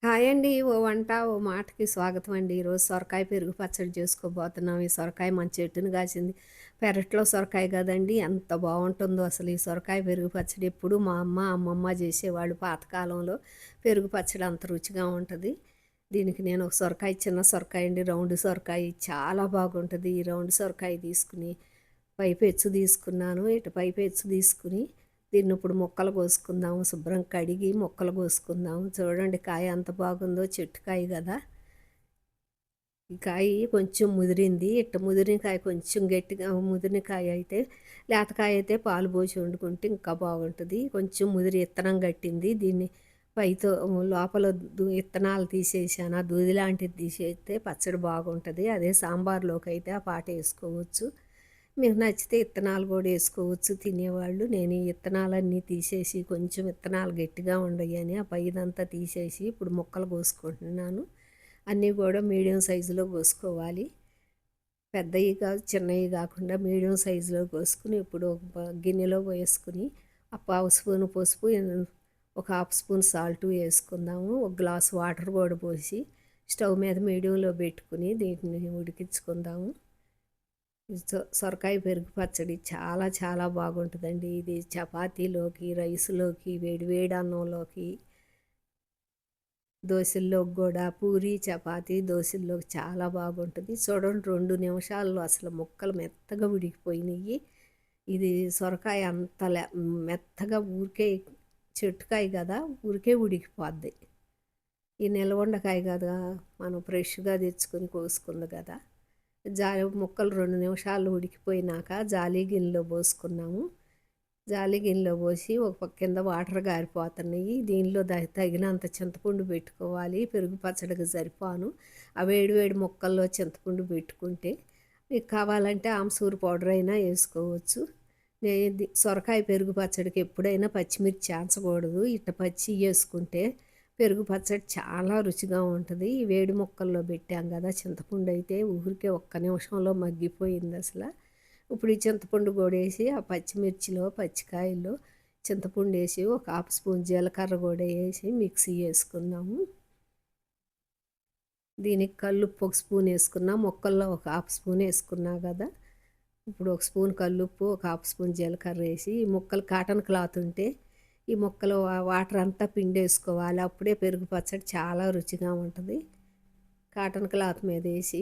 Hi అండి. ఓ వంట, ఓ మాటకి స్వాగతం అండి. ఈరోజు సొరకాయ పెరుగు పచ్చడి చేసుకోబోతున్నాం. ఈ సొరకాయ మన చెట్టున కాసింది. పెరట్లో సొరకాయ కదండీ! ఎంత బావుంటుందో అసలు ఈ సొరకాయ పెరుగు పచ్చడి. ఎప్పుడు మా అమ్మ, అమ్మమ్మ చేసేవాళ్ళు పాతకాలంలో. పెరుగు పచ్చడి అంత రుచిగా ఉంటది. దీనికి నేను ఒక సొరకాయ, చిన్న సొరకాయ అండి, రౌండ్ సొరకాయ చాలా బాగుంటది. ఈ రౌండ్ సొరకాయ తీసుకుని పైపెచ్చు తీసుకున్నాను. ఇటు పైపెచ్చు తీసుకుని దీన్ని ఇప్పుడు ముక్కలు కోసుకుందాము. శుభ్రం కడిగి ముక్కలు కోసుకుందాము. చూడండి కాయ ఎంత బాగుందో, చెట్టు కాయ కదా. ఈ కాయ కొంచెం ముదిరింది. ఇట్ట ముదిరిన కాయ కొంచెం గట్టిగా ముదిరిన కాయ అయితే, లేతకాయ అయితే పాలు పోసి వండుకుంటే ఇంకా బాగుంటుంది. కొంచెం ముదిరి ఇత్తనం గట్టింది. దీన్ని పైతో లోపల ఇత్తనాలు తీసేసాను. ఆ దూది లాంటిది తీసేస్తే పచ్చడి బాగుంటుంది. అదే సాంబార్లోకి అయితే ఆ పాట వేసుకోవచ్చు. మీకు నచ్చితే ఇత్తనాలు కూడా వేసుకోవచ్చు తినేవాళ్ళు. నేను ఈ ఇత్తనాలన్నీ తీసేసి కొంచెం ఇత్తనాలు గట్టిగా ఉండయని ఆ పైదంతా తీసేసి ఇప్పుడు ముక్కలు కోసుకుంటున్నాను. అన్నీ కూడా మీడియం సైజులో కోసుకోవాలి. పెద్దవి కాదు, చిన్నవి కాకుండా మీడియం సైజులో కోసుకుని ఇప్పుడు ఒక గిన్నెలో వేసుకుని ఆ పావు స్పూన్ పసుపు, ఒక హాఫ్ స్పూన్ సాల్ట్ వేసుకుందాము. ఒక గ్లాస్ వాటర్ కూడా పోసి స్టవ్ మీద మీడియంలో పెట్టుకుని దీన్ని ఉడికించుకుందాము. సొరకాయ పెరుగు పచ్చడి చాలా చాలా బాగుంటుందండి. ఇది చపాతీలోకి, రైస్లోకి, వేడి వేడి అన్నంలోకి, దోశల్లోకి కూడా, పూరి చపాతీ దోశల్లోకి చాలా బాగుంటుంది. చూడండి 2 నిమిషాల్లో అసలు ముక్కలు మెత్తగా ఉడికిపోయినాయి. ఇది సొరకాయ అంత మెత్తగా ఊరికే చెట్టుకాయ కదా, ఊరికే ఉడికిపోద్ది. ఈ నిలవండకాయ కదా, మనం ఫ్రెష్గా తెచ్చుకొని కోసుకుంది కదా. ముక్కలు 2 నిమిషాలు ఉడికిపోయినాక జాలి గిన్నెలో పోసుకున్నాము. జాలి గిన్నెలో పోసి ఒక పక్క కింద వాటర్ గారిపోతున్నాయి. దీనిలో తగినంత చింతపండు పెట్టుకోవాలి. పెరుగు పచ్చడికి సరిపోను. ఆ వేడి వేడి ముక్కల్లో చింతపండు పెట్టుకుంటే మీకు కావాలంటే ఆమ్చూరు పౌడర్ అయినా వేసుకోవచ్చు. సొరకాయ పెరుగు పచ్చడికి ఎప్పుడైనా పచ్చిమిర్చి చేర్చకూడదు. ఇట్ట పచ్చి వేసుకుంటే పెరుగు పచ్చడి చాలా రుచిగా ఉంటుంది. ఈ వేడి ముక్కల్లో పెట్టాం కదా, చింతపండు అయితే ఊరికే ఒక్క నిమిషంలో మగ్గిపోయింది అసలు. ఇప్పుడు ఈ చింతపండు కూడా వేసి ఆ పచ్చిమిర్చిలో, పచ్చికాయల్లో చింతపండు వేసి ఒక హాఫ్ స్పూన్ జీలకర్ర కూడా వేసి మిక్సీ వేసుకుందాము. దీనికి కల్లుప్పు ఒక స్పూన్ వేసుకున్నా, ముక్కల్లో ఒక హాఫ్ స్పూన్ వేసుకున్నా కదా. ఇప్పుడు ఒక స్పూన్ కల్లుప్పు, ఒక హాఫ్ స్పూన్ జీలకర్ర వేసి ఈ ముక్కలు కాటన్ క్లాత్ ఉంటే ఈ ముక్కలు వాటర్ అంతా పిండేసుకోవాలి. అప్పుడే పెరుగు పచ్చడి చాలా రుచిగా ఉంటుంది. కాటన్ క్లాత్ మీద వేసి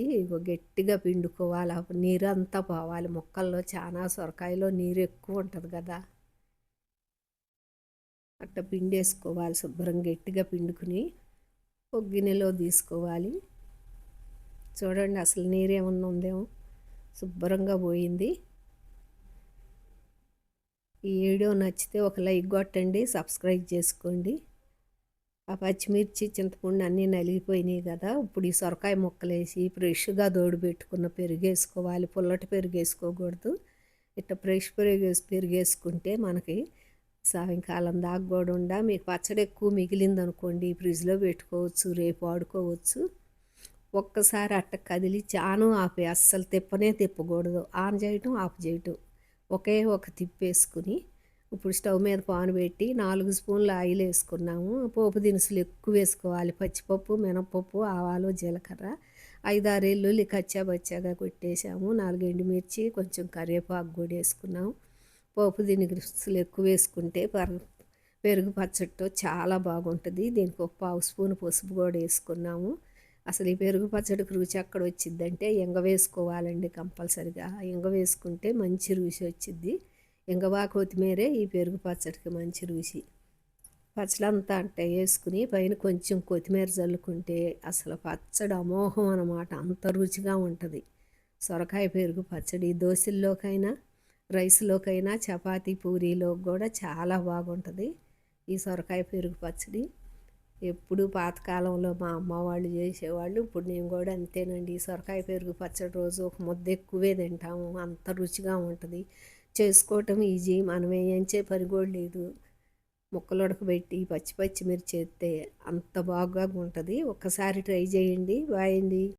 గట్టిగా పిండుకోవాలి. అప్పుడు నీరు అంతా పోవాలి. ముక్కల్లో చాలా సొరకాయలో నీరు ఎక్కువ ఉంటుంది కదా, అట్లా పిండేసుకోవాలి. శుభ్రం గట్టిగా పిండుకుని ఒక గిన్నెలో తీసుకోవాలి. చూడండి అసలు నీరేమన్నా ఉందేమో, శుభ్రంగా పోయింది. ఈ వీడియో నచ్చితే ఒక లైక్ కొట్టండి, సబ్స్క్రైబ్ చేసుకోండి. ఆ పచ్చిమిర్చి, చింతపండు అన్నీ నలిగిపోయినాయి కదా. ఇప్పుడు ఈ సొరకాయ ముక్కలు వేసి ఫ్రెష్గా పెట్టుకున్న పెరుగు వేసుకోవాలి. పుల్లటి పెరుగు వేసుకోకూడదు. ఇట్లా ఫ్రెష్ పెరుగేసుకుంటే మనకి సాయంకాలం దాకా కూడా మీకు పచ్చడి ఎక్కువ మిగిలిందనుకోండి ఫ్రిడ్జ్లో పెట్టుకోవచ్చు, రేపు వాడుకోవచ్చు. ఒక్కసారి అట్ట కదిలి చాను ఆపి అస్సలు తిప్పకూడదు. ఆన్ చేయటం, ఆఫ్ చేయటం, ఒకే ఒక తిప్పేసుకుని ఇప్పుడు స్టవ్ మీద పాను పెట్టి 4 స్పూన్ల ఆయిల్ వేసుకున్నాము. పోపు దినుసులు ఎక్కువ వేసుకోవాలి. పచ్చిపప్పు, మినపప్పు, ఆవాలు, జీలకర్ర, 5-6 ఎల్లుల్లి కచ్చాబచ్చాగా కొట్టేసాము. 4 ఎండుమిర్చి, కొంచెం కరివేపాకు కూడా వేసుకున్నాము. పోపు దినుసులు ఎక్కువ వేసుకుంటే పెరుగు పచ్చడితో చాలా బాగుంటుంది. దీనికి ఒక పావు స్పూన్ పసుపు కూడా వేసుకున్నాము. అసలు ఈ పెరుగు పచ్చడికి రుచి ఎక్కడ వచ్చిద్దంటే ఇంగ వేసుకోవాలండి కంపల్సరిగా. ఇంగ వేసుకుంటే మంచి రుచి వచ్చిద్ది. ఇంగవా కొత్తిమీరే ఈ పెరుగు పచ్చడికి మంచి రుచి. పచ్చడి అంతా అంటే వేసుకుని పైన కొంచెం కొత్తిమీర చల్లుకుంటే అసలు పచ్చడి అమోఘం అన్నమాట. అంత రుచిగా ఉంటుంది సొరకాయ పెరుగు పచ్చడి. దోశల్లోకైనా, రైస్లోకైనా, చపాతీ, పూరీలో కూడా చాలా బాగుంటుంది ఈ సొరకాయ పెరుగు పచ్చడి. ఎప్పుడు పాతకాలంలో మా అమ్మ వాళ్ళు చేసేవాళ్ళు. ఇప్పుడు నేను కూడా అంతేనండి. సొరకాయ పెరుగు పచ్చడి రోజు ఒక ముద్ద ఎక్కువే తింటాము. అంత రుచిగా ఉంటుంది. చేసుకోవటం ఈజీ. మనం వేయించే పని కూడా లేదు. ముక్కలు ఉడకబెట్టి పచ్చిమిర్చి వేస్తే అంత బాగా ఉంటుంది. ఒక్కసారి ట్రై చేయండి. బాయ్ అండి.